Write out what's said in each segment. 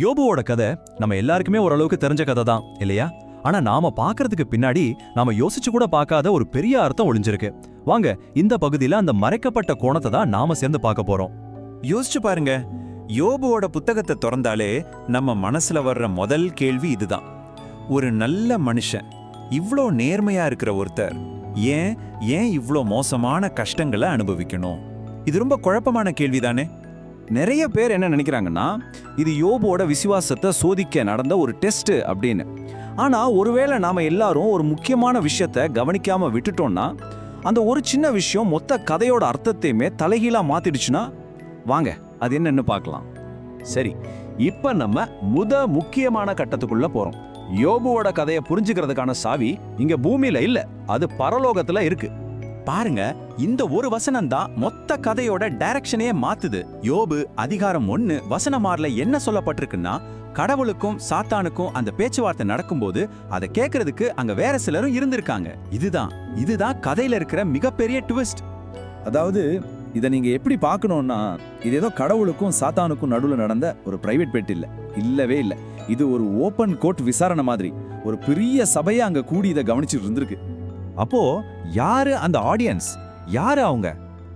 யோபுவோட கதை நம்ம எல்லாருக்குமே ஓரளவுக்கு தெரிஞ்ச கதை தான் இல்லையா? ஆனா நாம பார்க்கிறதுக்கு பின்னாடி நாம யோசிச்சு கூட பார்க்காத ஒரு பெரிய அர்த்தம் ஒளிஞ்சிருக்கு. வாங்க இந்த பகுதியில அந்த மறைக்கப்பட்ட கோணத்தை தான் நாம சேர்ந்து பார்க்க போறோம். யோசிச்சு பாருங்க, யோபுவோட புத்தகத்தை திறந்தாலே நம்ம மனசுல வர்ற முதல் கேள்வி இதுதான். ஒரு நல்ல மனுஷன், இவ்ளோ நேர்மையா இருக்கிற ஒருத்தர் ஏன் ஏன் இவ்ளோ மோசமான கஷ்டங்களை அனுபவிக்கணும்? இது ரொம்ப குழப்பமான கேள்விதானே. நிறைய பேர் என்ன நினைக்கிறாங்கன்னா, இது யோபுவோட விசுவாசத்தை சோதிக்க நடந்த ஒரு டெஸ்ட் அப்படின்னு. ஆனா ஒருவேளை நாம எல்லாரும் ஒரு முக்கியமான விஷயத்த கவனிக்காம விட்டுட்டோம்னா, அந்த ஒரு சின்ன விஷயம் மொத்த கதையோட அர்த்தத்தையுமே தலைகீழா மாத்திடுச்சுன்னா, வாங்க அது என்னன்னு பார்க்கலாம். சரி, இப்ப நம்ம முக்கியமான கட்டத்துக்குள்ள போறோம். யோபுவோட கதையை புரிஞ்சுக்கிறதுக்கான சாவி இங்க பூமியில இல்ல, அது பரலோகத்துல இருக்கு. பாருங்க, இந்த ஒரு வசனம் தான் மொத்த கதையோட டைரக்ஷனையே மாத்துது. யோபு அதிகாரம் 1 வசனம் 6ல என்ன சொல்லப்பட்டிருக்குன்னா, கடவுளுக்கும் சாத்தானுக்கும் அந்த பேச்சுவார்த்தை நடக்கும்போது அதை கேட்கறதுக்கு அங்க வேற சிலரும் இருந்திருக்காங்க. இதுதான் கதையில இருக்கிற மிகப்பெரிய ட்விஸ்ட். அதாவது இதை நீங்க எப்படி பார்க்கணும்னா, இது ஏதோ கடவுளுக்கும் சாத்தானுக்கும் நடுவில் நடந்த ஒரு பிரைவேட் பெட் இல்லவே இல்லை. இது ஒரு ஓப்பன் கோர்ட் விசாரணை மாதிரி. ஒரு பெரிய சபையை அங்க கூடி இதை கவனிச்சுட்டு இருந்திருக்கு. அப்போ யாரு அந்த ஆடியன்ஸ்? யாரு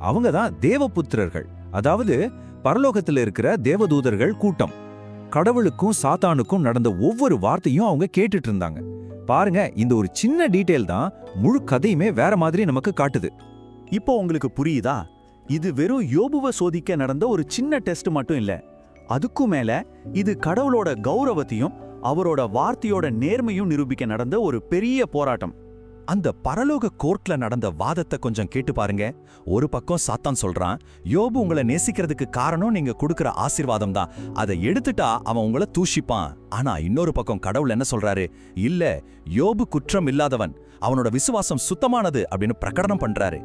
அவங்க தான் தேவபுத்திரர்கள், அதாவது பரலோகத்துல இருக்கிற தேவதூதர்கள் கூட்டம். கடவுளுக்கும் சாத்தானுக்கும் நடந்த ஒவ்வொரு வார்த்தையும் அவங்க கேட்டுட்டு இருந்தாங்க. பாருங்க, இந்த ஒரு சின்ன டீடைல் தான் முழு கதையுமே வேற மாதிரி நமக்கு காட்டுது. இப்போ உங்களுக்கு புரியுதா? இது வெறும் யோபுவை சோதிக்க நடந்த ஒரு சின்ன டெஸ்ட் மட்டும் இல்ல. அதுக்கும் மேல இது கடவுளோட கௌரவத்தையும் அவரோட வார்த்தையோட நேர்மையும் நிரூபிக்க நடந்த ஒரு பெரிய போராட்டம். அந்த பரலோக கோர்ட்ல நடந்த வாதத்தை கொஞ்சம் கேட்டு பாருங்க. ஒரு பக்கம் சாத்தான் சொல்றான், யோபு உங்களை நேசிக்கிறதுக்கு காரணம் நீங்க கொடுக்கிற ஆசீர்வாதம் தான், அதை எடுத்துட்டா அவன் உங்களை தூஷிப்பான். ஆனா இன்னொரு பக்கம் கடவுள் என்ன சொல்றாரு? இல்ல, யோபு குற்றம் இல்லாதவன், அவனோட விசுவாசம் சுத்தமானது அப்படின்னு பிரகடனம் பண்றாரு.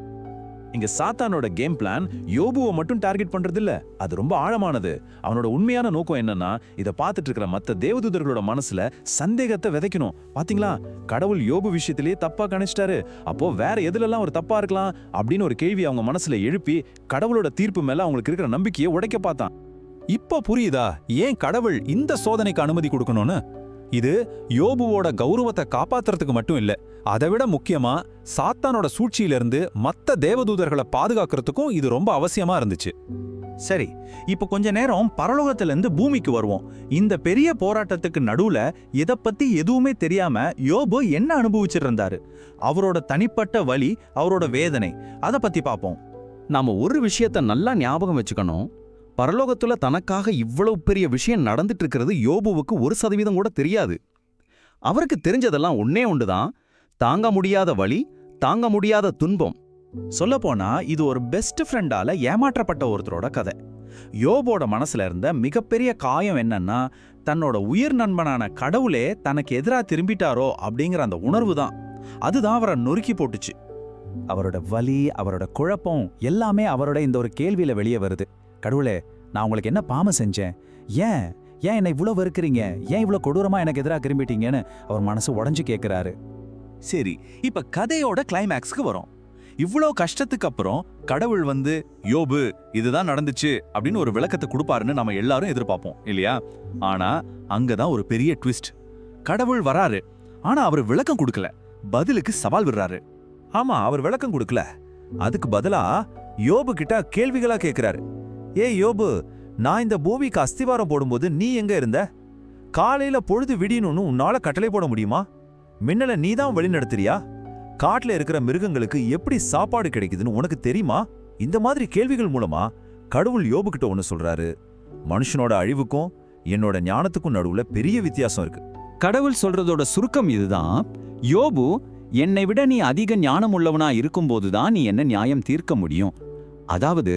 இங்க சாத்தானோட கேம் பிளான் யோபுவை மட்டும் டார்கெட் பண்றது இல்ல, அது ரொம்ப ஆழமானது. அவனோட உண்மையான நோக்கம் என்னன்னா, இதை பார்த்துட்டு இருக்கிற மத்த தேவதூதர்களோட மனசுல சந்தேகத்தை விதைக்கணும். பாத்தீங்களா, கடவுள் யோபு விஷயத்திலேயே தப்பா கணிச்சிட்டாரு, அப்போ வேற எதுலெல்லாம் ஒரு தப்பா இருக்கலாம் அப்படின்னு ஒரு கேள்வி அவங்க மனசுல எழுப்பி கடவுளோட தீர்ப்பு மேல அவங்களுக்கு இருக்கிற நம்பிக்கையை உடைக்க பார்த்தான். இப்போ புரியுதா ஏன் கடவுள் இந்த சோதனைக்கு அனுமதி கொடுக்கணும்னு? இது யோபுவோட கௌரவத்தை காப்பாத்துறதுக்கு மட்டும் இல்ல, அதை விட முக்கியமா சாத்தானோட சூழ்ச்சியிலிருந்து மத்த தேவதூதர்களை பாதுகாக்கிறதுக்கும் இது ரொம்ப அவசியமா இருந்துச்சு. சரி, இப்போ கொஞ்ச நேரம் பரலோகத்திலிருந்து பூமிக்கு வருவோம். இந்த பெரிய போராட்டத்துக்கு நடுவுல இதை பத்தி எதுவுமே தெரியாம யோபு என்ன அனுபவிச்சுட்டு இருந்தாரு, அவரோட தனிப்பட்ட வலி, அவரோட வேதனை, அதை பத்தி பார்ப்போம். நாம ஒரு விஷயத்த நல்லா ஞாபகம் வச்சுக்கணும். பரலோகத்துல தனக்காக இவ்வளவு பெரிய விஷயம் நடந்துட்டு இருக்கிறது யோபுவுக்கு 1% கூட தெரியாது. அவருக்கு தெரிஞ்சதெல்லாம் ஒன்னே ஒன்றுதான், தாங்க முடியாத வலி, தாங்க முடியாத துன்பம். சொல்லப்போனா இது ஒரு பெஸ்ட் ஃப்ரெண்டால ஏமாற்றப்பட்ட ஒருத்தரோட கதை. யோபோட மனசுல இருந்த மிகப்பெரிய காயம் என்னன்னா, தன்னோட உயிர் நண்பனான கடவுளே தனக்கு எதிராக திரும்பிட்டாரோ அப்படிங்கிற அந்த உணர்வு தான். அதுதான் அவரை நொறுக்கி போட்டுச்சு. அவரோட வலி, அவரோட குழப்பம் எல்லாமே அவரோட இந்த ஒரு கேள்வியில வெளியே வருது. கடவுளே, நான் உங்களுக்கு என்ன பாவம் செஞ்சேன்? ஏன் என்னை இவ்வளோ வெறுக்கிறீங்க? ஏன் இவ்வளோ கொடூரமா எனக்கு எதிராக திரும்பிட்டீங்கன்னு அவர் மனசு உடஞ்சு கேட்கிறாரு. சரி, இப்ப கதையோட கிளைமேக்ஸ்க்கு வரும். இவ்வளோ கஷ்டத்துக்கு அப்புறம் கடவுள் வந்து, யோபு இதுதான் நடந்துச்சு அப்படின்னு ஒரு விளக்கத்தை கொடுப்பாருன்னு நம்ம எல்லாரும் எதிர்பார்ப்போம் இல்லையா? ஆனா அங்கதான் ஒரு பெரிய ட்விஸ்ட். கடவுள் வராரு, ஆனா அவர் விளக்கம் கொடுக்கல, பதிலுக்கு சவால் விடுறாரு. ஆமா, அவர் விளக்கம் கொடுக்கல, அதுக்கு பதிலா யோபு கிட்ட கேள்விகளா கேட்கிறாரு. யோபு, நான் இந்த பூமிக்கு அஸ்திவாரம் போடும்போது நீ எங்க இருந்த? காலையில பொழுது விடியணும்னு உன்னால கட்டளை போட முடியுமா? மின்னல நீ தான் வழிநடத்துறியா? காட்டுல இருக்கிற மிருகங்களுக்கு எப்படி சாப்பாடு கிடைக்குதுன்னு உனக்கு தெரியுமா? இந்த மாதிரி கேள்விகள் மூலமா கடவுள் யோபு கிட்ட ஒன்னு சொல்றாரு, மனுஷனோட அழிவுக்கும் என்னோட ஞானத்துக்கும் நடுவுல பெரிய வித்தியாசம் இருக்கு. கடவுள் சொல்றதோட சுருக்கம் இதுதான், யோபு, என்னை விட நீ அதிக ஞானம் உள்ளவனா இருக்கும்போதுதான் நீ என்ன நியாயம் தீர்க்க முடியும். அதாவது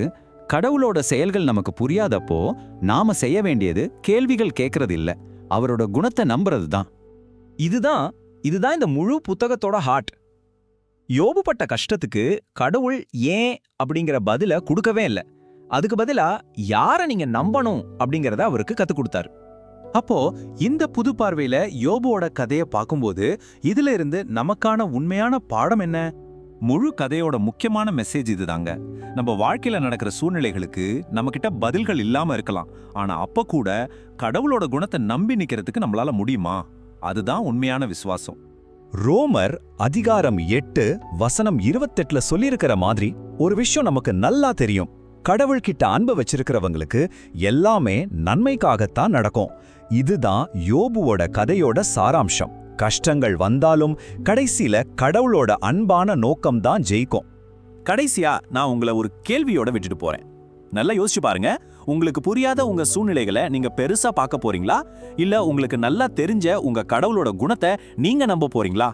கடவுளோட செயல்கள் நமக்கு புரியாதப்போ நாம செய்ய வேண்டியது கேள்விகள் கேட்கறது இல்ல, அவரோட குணத்தை நம்புறது தான். இதுதான் இந்த முழு புத்தகத்தோட ஹார்ட். யோபு பட்ட கஷ்டத்துக்கு கடவுள் ஏன் அப்படிங்கிற பதில கொடுக்கவே இல்லை. அதுக்கு பதிலா யார நீங்க நம்பணும் அப்படிங்கறத அவருக்கு கத்து கொடுத்தாரு. அப்போ இந்த புது பார்வையில யோபுவோட கதையை பார்க்கும்போது இதுல இருந்து நமக்கான உண்மையான பாடம் என்ன? முழு கதையோட முக்கியமான மெசேஜ் இதுதாங்க. நம்ம வாழ்க்கையில நடக்கிற சூழ்நிலைகளுக்கு நம்மகிட்ட பதில்கள் இல்லாம இருக்கலாம். ஆனா அப்ப கூட கடவுளோட குணத்தை நம்பி நிக்கிறதுக்கு நம்மளால முடியுமா? அதுதான் உண்மையான விசுவாசம். ரோமர் அதிகாரம் 8 வசனம் 28ல சொல்லியிருக்கிற மாதிரி ஒரு விஷயம் நமக்கு நல்லா தெரியும். கடவுள்கிட்ட அன்பு வச்சிருக்கிறவங்களுக்கு எல்லாமே நன்மைக்காகத்தான் நடக்கும். இதுதான் யோபுவோட கதையோட சாராம்சம். கஷ்டங்கள் வந்தாலும் கடைசியில கடவுளோட அன்பான நோக்கம்தான் ஜெயிக்கும். கடைசியா நான் உங்களை ஒரு கேள்வியோட விட்டுட்டு போறேன். நல்லா யோசிச்சு பாருங்க. உங்களுக்கு புரியாத உங்க சூழ்நிலைகளை நீங்க பெருசா பார்க்க போறீங்களா, இல்ல உங்களுக்கு நல்லா தெரிஞ்ச உங்க கடவுளோட குணத்தை நீங்க நம்ப போறீங்களா?